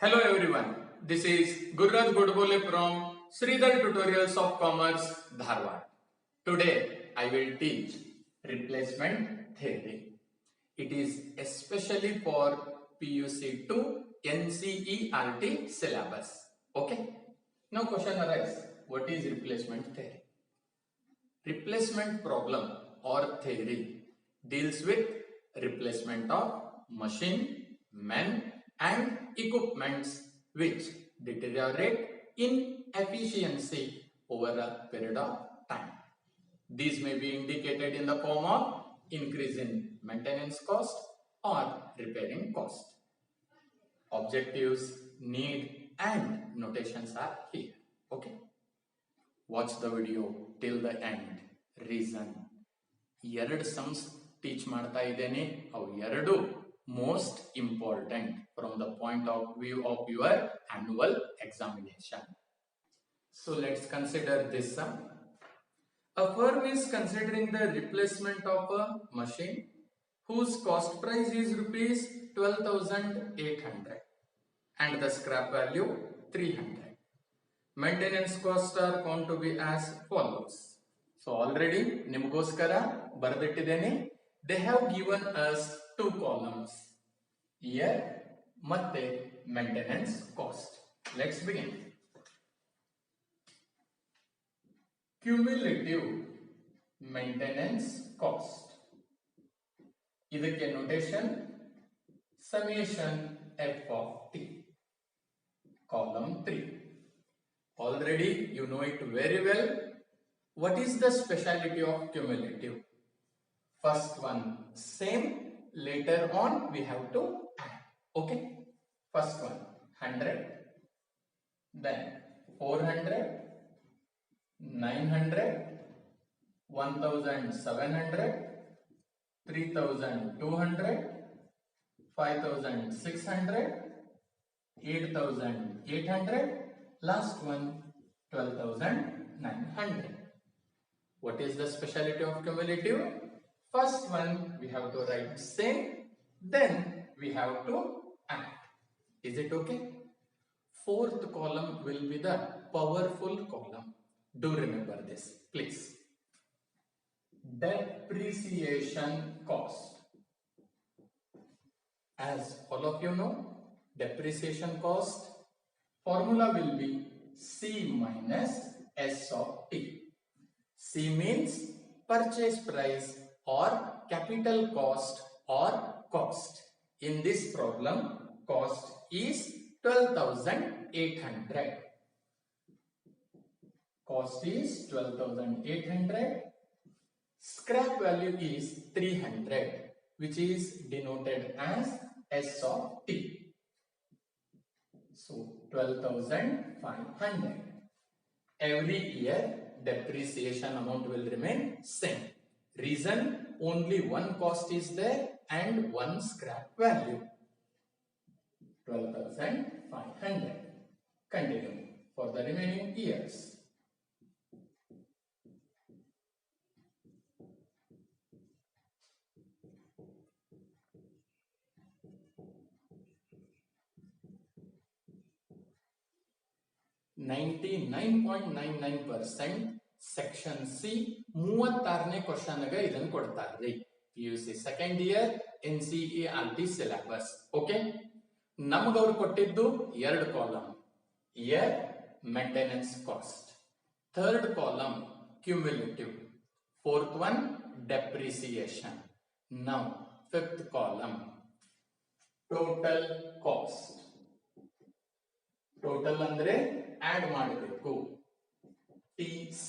Hello everyone, this is Gurraj Godbole from Sridhar Tutorials of Commerce, Dharwad. Today I will teach replacement theory. It is especially for PUC2 Ncert syllabus. Okay? Now question arises, what is replacement theory? Replacement problem or theory deals with replacement of machine, men and equipments which deteriorate in efficiency over a period of time. These may be indicated in the form of increase in maintenance cost or repairing cost. Objectives, need and notations are here. Okay. Watch the video till the end. Reason. ಎರಡು sums teach ಮಾಡ್ತಾ ಇದ್ದೇನೆ. ಅವು ಎರಡು most important from the point of view of your annual examination. So let's consider this sum. A firm is considering the replacement of a machine whose cost price is rupees 12,800 and the scrap value 300. Maintenance costs are going to be as follows. So already ನಿಮಗೋಸ್ಕರ ಬರೆದಿಟ್ಟಿದ್ದೇನೆ. They have given us two columns. Year ಮತ್ತೆ maintenance cost. Let's begin. Cumulative maintenance cost. ಇದಕ್ಕೆ notation summation f of t. Column 3. Already you know it very well. What is the speciality of cumulative? First one same, later on we have to add. Okay, first one 100, then 400, 900, 1700, 3200, 5600, 8800, last one 12,900. What is the speciality of cumulative? First one we have to write same, then we have to add. Is it okay? Fourth column will be the powerful column. Do remember this, please. Depreciation cost. As all of you know, depreciation cost formula will be C minus S of T. C means purchase price or capital cost or cost. In this problem, cost is 12,800. Cost is 12,800. Scrap value is 300, which is denoted as S of T. So 12,500. Every year depreciation amount will remain same. Reason, only one cost is there and one scrap value. 12,500. Continue for the remaining years. $99.99% section C 36ನೇ question ಗೆ ಇದನ್ನ ಕೊಡ್ತಾರ್ರಿ. PUC second year NCERT syllabus. Okay, ನಮಗ ಅವರು ಕೊಟ್ಟಿದ್ದು ಎರಡು column, year maintenance cost, third column cumulative, fourth one depreciation. Now fifth column total cost. Total ಅಂದ್ರೆ add ಮಾಡಬೇಕು, TC.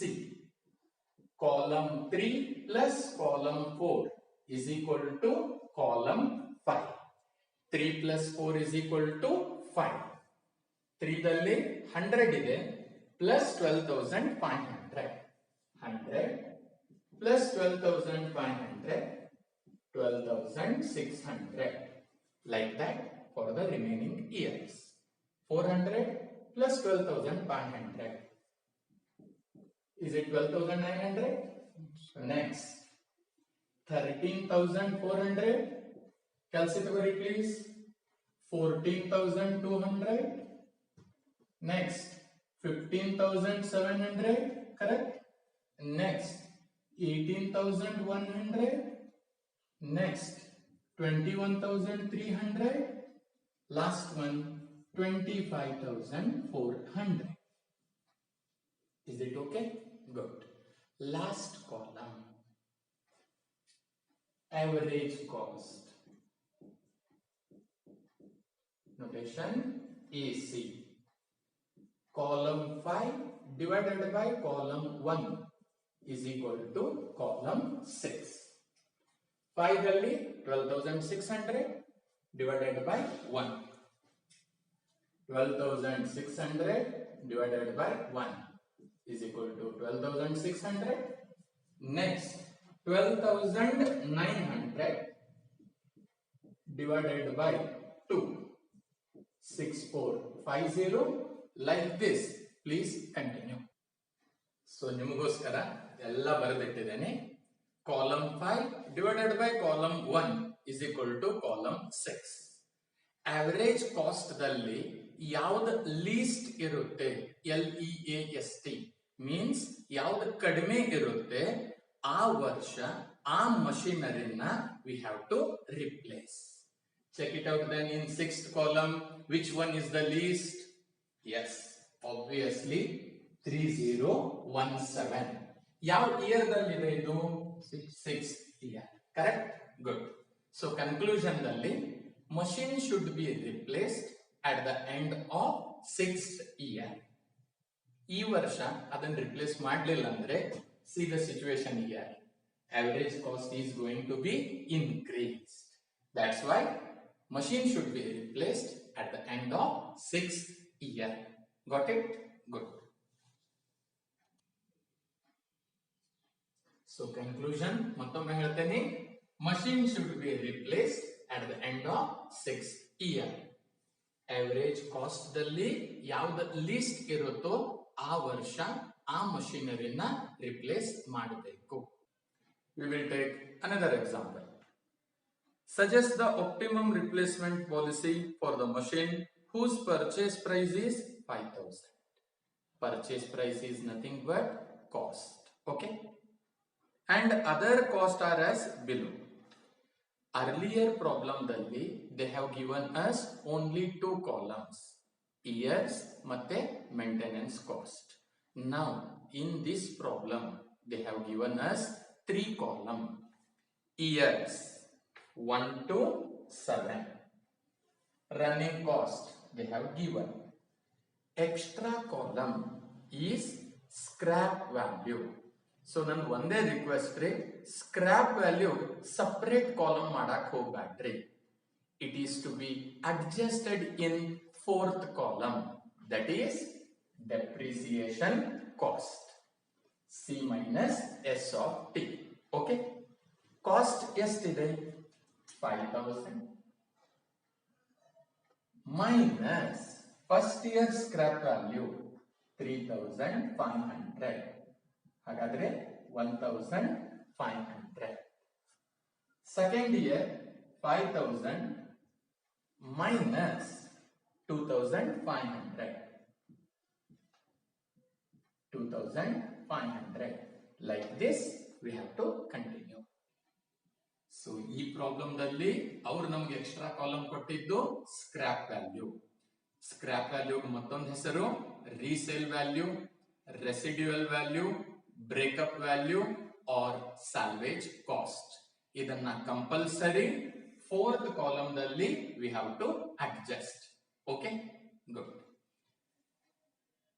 Column 3 plus column 4 is equal to column 5. 3 plus 4 is equal to 5. 3 ದಲ್ಲಿ 100 ಇದೆ plus 12,500. 100 plus 12,500, 12,600. Like that for the remaining years. 400 plus 12,500. Is it 12,900? Next, 13,400. Calculate please. 14,200. Next, 15,700, correct? Next, 18,100. Next, 21,300. Last one, 25,400. Is it okay? Good. Last column, average cost. Notation AC. Column 5 divided by column 1 is equal to column 6. 5 ರಲ್ಲಿ 12,600 divided by 1. 12,600 divided by 1 is equal to 12,600. Next, 12,900 divided by 2. 6450. Like this. Please continue. So, ನಿಮಗೋಸ್ಕರ ಎಲ್ಲ ಬರೆದಿಟ್ಟಿದ್ದೇನೆ. Column 5 divided by column 1 is equal to column 6. Average cost ದಲ್ಲಿ ಯಾವುದು list ಇರುತ್ತೆ, LEAST means ಯಾವುದು ಕಡಿಮೆ ಇರುತ್ತೆ, ಆ ವರ್ಷ ಆ ಮಷಿನರಿನ we have to replace. Check it out then in 6th column. Which one is the least? Yes, obviously 3017. ಯಾವ ಇಯರ್ ದಲ್ಲಿ ಇದೆ ಇದು? 6th year. Correct? Good. So conclusion ದಲ್ಲಿ machine should be replaced at the end of 6th year. ಈ ವರ್ಷ ಅದನ್ನು replace ಮಾಡಲಿಲ್ಲ ಅಂದ್ರೆ see the situation here. Average cost is going to be increased. That's why machine should be replaced at the end of 6th year. Got it? Good. So conclusion, ಮತ್ತೊಮ್ಮೆ ಹೇಳ್ತೇನೆ, machine should be replaced at the end of 6th year. Average cost ದಲ್ಲಿ ಯಾವ್ದು list ಇರುತ್ತೋ ಆ ವರ್ಷ ಆ ಮಷಿನರಿನ replace ಮಾಡಬೇಕು. We will take another example. Suggest the optimum replacement policy for the machine whose purchase price is 5,000. Purchase price is nothing but cost. Okay? And other costs are as below. Earlier problem dalli they have given us only 2 columns, years ಮತ್ತೆ maintenance cost. Now in this problem they have given us 3 column, years 1 to 7. Running cost they have given. Extra column is scrap value. So nan ಒಂದೇ request ರೀ, scrap value separate column ಮಾಡಕ್ ಹೋಗ್ಬೇಡ್ರಿ. It is to be adjusted in 4th column, that is depreciation cost, C minus S of T. Okay? Cost ಎಷ್ಟಿದೆ? 5,000 minus first year scrap value 3,500. ಹಾಗಾದ್ರೆ 1,500. Second year 5,000 minus 2,500. 2,500. Like this we have to continue. So ಈ problem ದಲ್ಲಿ ಅವರು ನಮಗೆ extra column ಕೊಟ್ಟಿದ್ದು scrap value. Scrap value ಮತ್ತೊಂದು ಹೆಸರು resale value, residual value, breakup value or salvage cost. ಇದನ್ನ compulsory 4th column ದಲ್ಲಿ we have to adjust. Okay, good.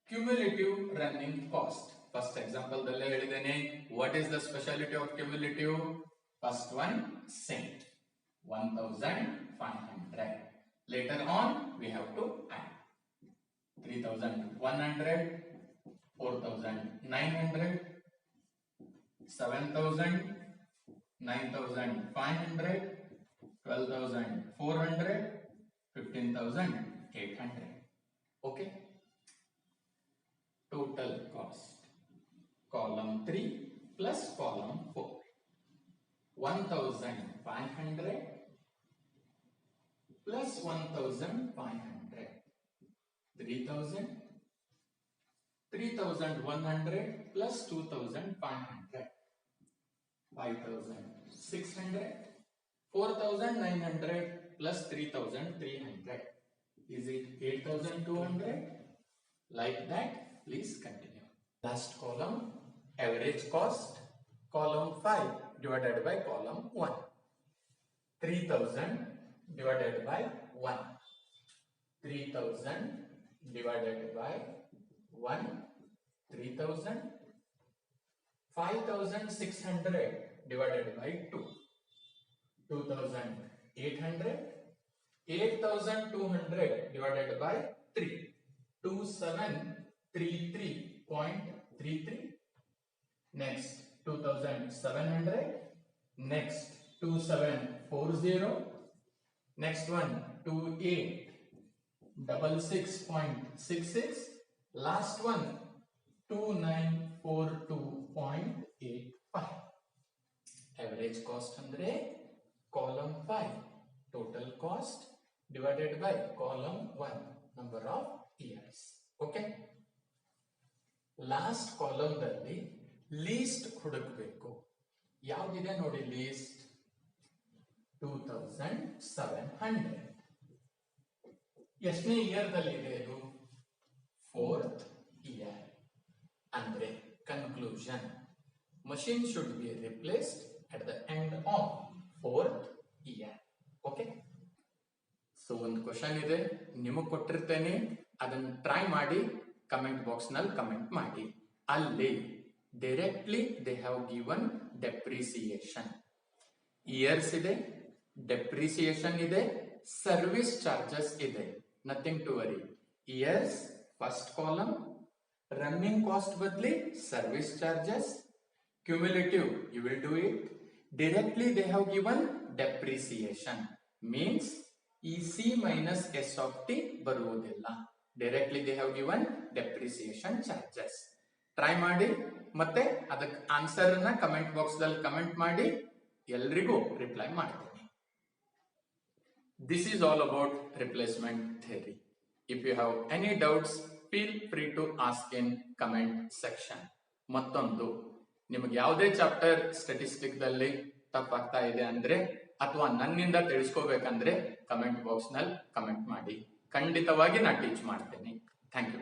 Cumulative running cost first example ದಲ್ಲೇ ಹೇಳಿದ್ದೇನೆ. What is the speciality of cumulative? First one, cent, 1,500. Later on, we have to add 3,100, 4,900, 7,000, 9,500, 12,400, 15,800. Okay? Total cost. Column 3 plus column 4. 1,500 plus 1500. 3000, 3100 plus 2500. 5600. 4900 plus 3300. Is it 8200? Like that, please continue. Last column, average cost, column 5 divided by column 1. 3000 divided by 1. 3000 divided by 1. 3000. 5600 divided by 2. 2800. 8200 divided by 3. 2733.33. Next 2700. Next 2740. Next one 2866.66. Last one 2942.85. Average cost andre column 5 total cost divided by column 1 number of years. Okay. Last column ದಲ್ಲಿ list ಹುಡುಕಬೇಕು. ಯಾವ್ದಿದೆ ನೋಡಿ list? 2700. ಎಷ್ಟನೇ year ದಲ್ಲಿ ಇದೆ ಇದು? 4th year. ಅಂದ್ರೆ conclusion, machine should be replaced at the end of 4th year. Okay. So ಒಂದು question ಇದೆ, ನಿಮಗೆ ಕೊಟ್ಟಿರ್ತೇನೆ, ಅದನ್ನ ಟ್ರೈ ಮಾಡಿ ಕಮೆಂಟ್ ಬಾಕ್ಸ್ ನಲ್ಲಿ ಕಮೆಂಟ್ ಮಾಡಿ. ಅಲ್ಲಿ directly they have given depreciation, years ಇದೆ, ಡೆಪ್ರಿಸಿಯೇಷನ್ ಇದೆ, ಸರ್ವಿಸ್ ಚಾರ್ಜಸ್ ಇದೆ. Nothing to worry. Years first column, running cost ಬದಲಿ service charges, cumulative you will do it. Directly they have given depreciation means ಈ C minus S of T ಬರುವುದಿಲ್ಲ. Directly they have given depreciation charges. Try ಮಾಡಿ, ಮತ್ತೆ ಅದಕ್ಕೆ answer ಅನ್ನ comment box ದಲ್ಲಿ comment ಮಾಡಿ, ಎಲ್ರಿಗೂ ರಿಪ್ಲೈ ಮಾಡ್ತೀನಿ. This is all about replacement theory. If you have any doubts, feel free to ask in comment section. ಮತ್ತೊಂದು, ನಿಮಗೆ ಯಾವುದೇ ಚಾಪ್ಟರ್ ಸ್ಟಾಟಿಸ್ಟಿಕ್ ದಲ್ಲಿ ತಪ್ಪಾಗ್ತಾ ಇದೆ ಅಂದ್ರೆ ಅಥವಾ ನನ್ನಿಂದ ತಿಳಿಸ್ಕೋಬೇಕಂದ್ರೆ ಕಮೆಂಟ್ ಬಾಕ್ಸ್ ನಲ್ಲಿ ಕಮೆಂಟ್ ಮಾಡಿ, ಖಂಡಿತವಾಗಿ ನಾನು ಟೀಚ್ ಮಾಡ್ತೇನೆ. Thank you.